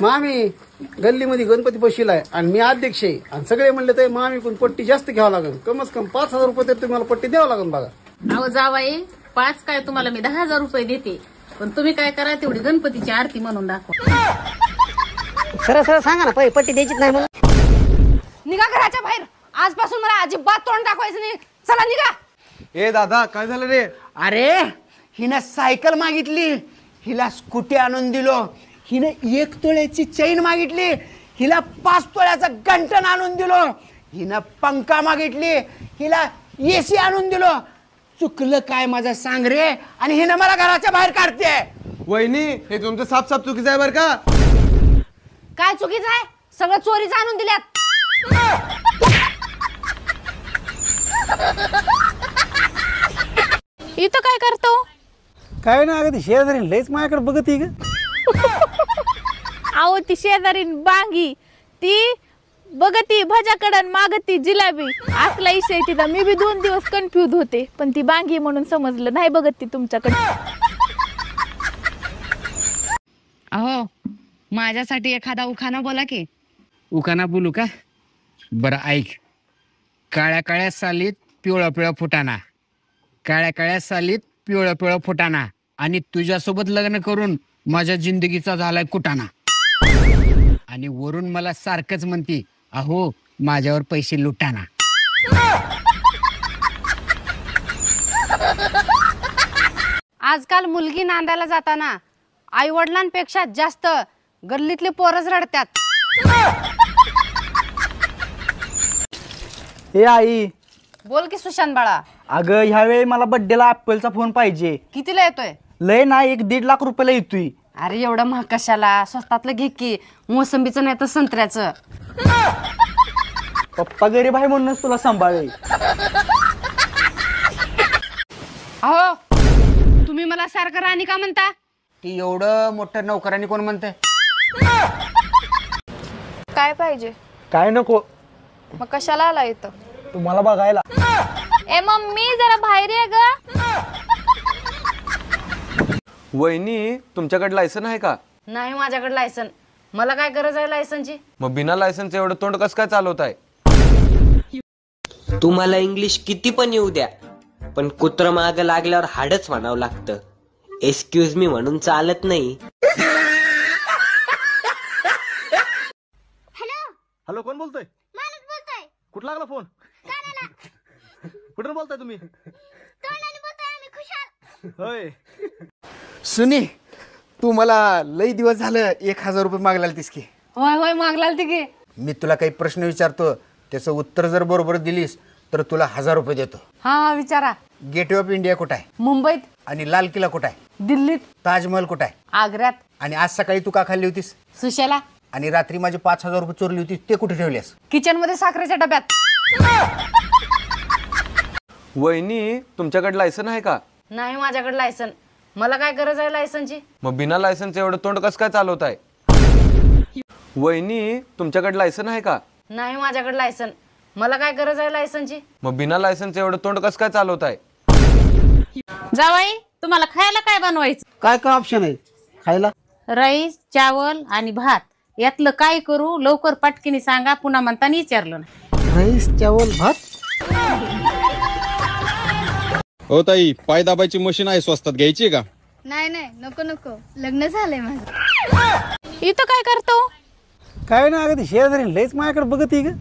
मामी गल्लीमध्ये गणपती बसविलाय आणि मी अध्यक्ष आहे आणि सगळे म्हणले तर मामी कोण पट्टी जास्त घ्यावं लागेल, कमच कम 5,000 रुपये तरी तुम्हाला पट्टी द्यावं लागेल बघा. अहो जावाई 5 काय तुम्हाला मी 10,000 रुपये देते, पण तुम्ही काय करा तेवढी गणपतीची आरती म्हणून दाखवा. सरळ सरळ सांगा ना पट्टी द्यायचीच नाही म्हणून. निघा घराच्या बाहेर, आजपासून मला अजिबात तोंड दाखवायचं नाही. चला निघा. ए दादा काय झालं रे? अरे हिनं सायकल मागितली, हिला स्कूटी आणून दिलो. हिनं 1 तोळ्याची चैन मागितली, हिला 5 तोळ्याचा गंठण आणून दिलो. हिनं पंखा मागितली, हिला एसी आणून दिलो. चुकलं काय माझं सांग रे? आणि हिनं मला घराच्या बाहेर काढते. वहिनी हे तुमचं साफ साफ चुकीचं आहे बरं का. काय चुकीचं आहे? सगळं चोरीचं आणून दिल्यात. इथं काय करतो? काय ना अगदी शेजारी लयच माझ्याकडे बघत ग. अहो ती शेजारीन बांगी ती बघती भजाकडन मागती जिलाबी, असला इशय तिथं. मी बी 2 दिवस कन्फ्युज होते, पण ती बांगी म्हणून समजलं नाही बघत ती तुमच्याकडे. अहो माझ्यासाठी एखादा उखाणा बोला की. उखाणा बोलू का? बरं ऐक. काळ्या काळ्या सालीत पिवळा पिवळा फुटाणा, काळ्या काळ्या सालीत पिवळा पिवळा फुटाणा, आणि तुझ्यासोबत लग्न करून माझ्या जिंदगीचा झालाय कुटाणा. आणि वरून मला सारखंच म्हणती, अहो माझ्यावर पैसे लुटाना. आजकाल मुलगी नांदायला जाताना आई वडिलांपेक्षा जास्त गल्लीतले पोरच रडतात. हे आई, बोल की सुशांत बाळा. अगं ह्यावेळी मला बड्डेला ऍपलचा फोन पाहिजे. कितीला येतोय? लय ना 1-1.5 लाख रुपयाला येतोय. अरे एवढं महाग कशाला? स्वस्तातलं घे की, मोसंबीचं नाही तर संत्र्याचं. पप्पा गरीब आहे म्हणूनच तुला सांभाळे. अहो तुम्ही मला सारखं राणी का म्हणता? ती एवढं मोठं नोकरांनी कोण म्हणतंय? काय पाहिजे? काय नको, मग कशाला आला इथं? तुम्हाला बघायला. ए मम्मी जरा बाहेर ये ग. वहिनी तुमच्याकडे लायसन आहे का? नाही माझ्याकडे लायसन. मला काय गरज आहे लायसनची? मग बिना लायसनचं एवढं तोंड कसं काय चालवताय? तुम्हाला इंग्लिश किती पण येऊ द्या, पण कुत्र माग लागल्यावर हाडच म्हणावं लागतं. एक्सक्यूज मी म्हणून चालत नाही. हॅलो, कोण बोलतोय? कुठं लागला फोन? कुठून बोलताय तुम्ही? होय. सुनी, तू मला लई दिवस झालं 1,000 रुपये मागलाल तीस की. होय होय मागलाल ती की. मी तुला काही प्रश्न विचारतो, त्याचं उत्तर जर बरोबर दिलीस तर तुला 1,000 रुपये देतो. हा विचारा. गेटवे ऑफ इंडिया कुठं आहे? मुंबईत. आणि लाल किल्ला कुठं आहे? दिल्लीत. ताजमहल कुठं आहे? आग्र्यात. आणि आज सकाळी तू का खाल्ली होतीस? सुशेला. आणि रात्री माझे 5,000 रुपये चोरली होती, ते कुठे ठेवलेस? किचन मध्ये साखरेच्या डब्यात. वहिनी तुमच्याकडे लायसन आहे का? नाही माझ्याकडे लायसन. मला काय गरज आहे लायसनची? मग बिना लायसनचं एवढं तोंड कसं काय चालवताय? वहिनी तुमच्याकडे लायसन आहे का? नाही माझ्याकडे लायसन. मला काय गरज आहे लायसनची? मग बिना लायसनचं एवढं तोंड कसं काय चालवताय? जावाई तुम्हाला खायला काय बनवायचं? काय काय ऑप्शन आहे खायला? राईस, चावल आणि भात, यातलं काय करू? लवकर पटकीने सांगा, पुन्हा म्हणताना विचारलं ना. राईस, चावल, भात. हो ताई, पाय दाबायची मशीन आहे, स्वस्तात घ्यायची का? नाही नाही नको नको, लग्न झालंय माझं. इथं काय करतो? काय ना अगदी शेजारी लयच माझ्याकडे बघत ग.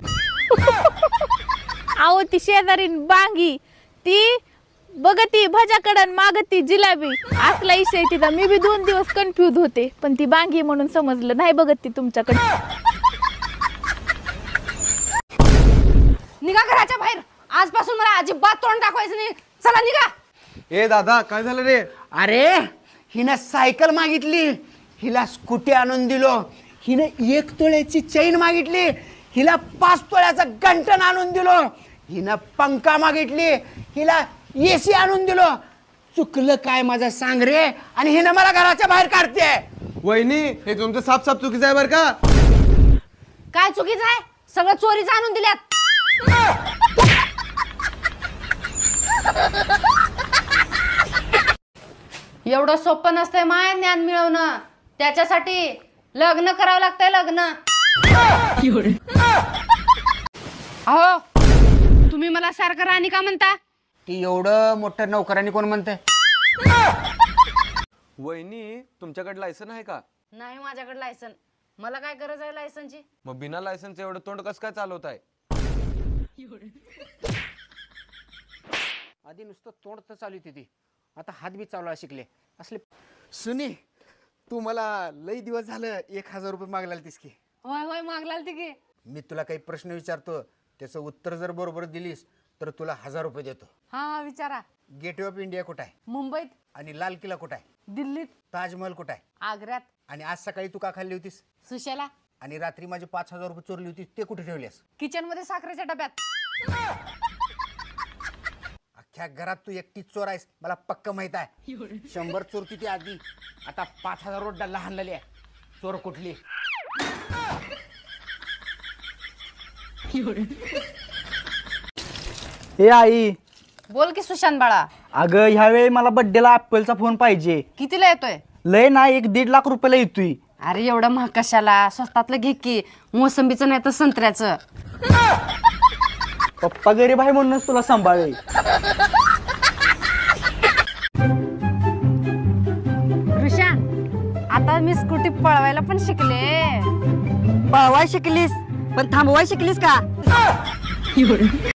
अहो ती शेजारीन बांगी ती बघती भजाकडन मागती जिलाबी, असला इशय तिथं. मी बी 2 दिवस कन्फ्युज होते, पण ती बांगी म्हणून समजलं नाही बघत ती तुमच्याकडे. निघा घराच्या बाहेर, आजपासून मला अजिबात तोंड दाखवायचं नाही. चला निघा. ए दादा काय झालं रे? अरे हिनं सायकल मागितली, हिला स्कूटी आणून दिलो. हिनं 1 तोळ्याची चैन मागितली, हिला 5 तोळ्याचा गंठण आणून दिलो. हिनं पंखा मागितली, हिला एसी आणून दिलो. चुकलं काय माझं सांग रे? आणि हिनं मला घराच्या बाहेर काढते. वहिनी हे तुमचं साफ साफ चुकीचं आहे बरं का. काय चुकीचं आहे? सगळं चोरीचं आणून दिल्यात. एवढं सोपं नसतंय माय ज्ञान मिळवणं. त्याच्यासाठी लग्न करावं लागतंय लग्न. अहो तुम्ही मला सारखं राणी का म्हणता? ती एवढं मोठं नोकरांनी कोण म्हणतंय? वहिनी तुमच्याकडे लायसन आहे का? नाही माझ्याकडे लायसन. मला काय गरज आहे लायसनची? मग बिना लायसनच एवढं तोंड कसं काय चालवताय? आधी नुसतं तोंड तर चालू होती ती, आता हात बी चालवायला शिकले असले. सुनी, तू मला लई दिवस झालं 1000 रुपये मागला तीस की. होय होय मागलाल ती की. मी तुला काही प्रश्न विचारतो, त्याचं उत्तर जर बरोबर दिलीस तर तुला 1000 रुपये देतो. हा विचारा. गेटवे ऑफ इंडिया कुठं आहे? मुंबईत. आणि लाल किल्ला कुठं आहे? दिल्लीत. ताजमहल कुठं आहे? आग्र्यात. आणि आज सकाळी तू का खाल्ली होतीस? सुशेला. आणि रात्री माझे 5000 रुपये चोरली होती, ते कुठे ठेवलेस? किचन मध्ये साखरेच्या डब्यात. अख्ख्या घरात तू एकटीच चोर आहेस, मला पक्क माहित आहे. 100 चोरती ती आधी, आता 5000 रोड लहान आहे. चोर कुठली? हे आई, बोल की सुशांत बाळा. अगं ह्यावेळी मला बड्डेला ऍपलचा फोन पाहिजे. कितीला येतोय? लय ना, 1-1.5 लाख रुपयाला येतोय. अरे एवढं महाग कशाला? स्वस्तातलं घे की. मोसंबीचं नाही तर संत्र्याचं. पप्पा गरीब आहे म्हणूनच तुला सांभाळे. ऋषा, आता मी स्कूटी पळवायला पण शिकले. पळवाय शिकलीस पण थांबवाय शिकलीस का?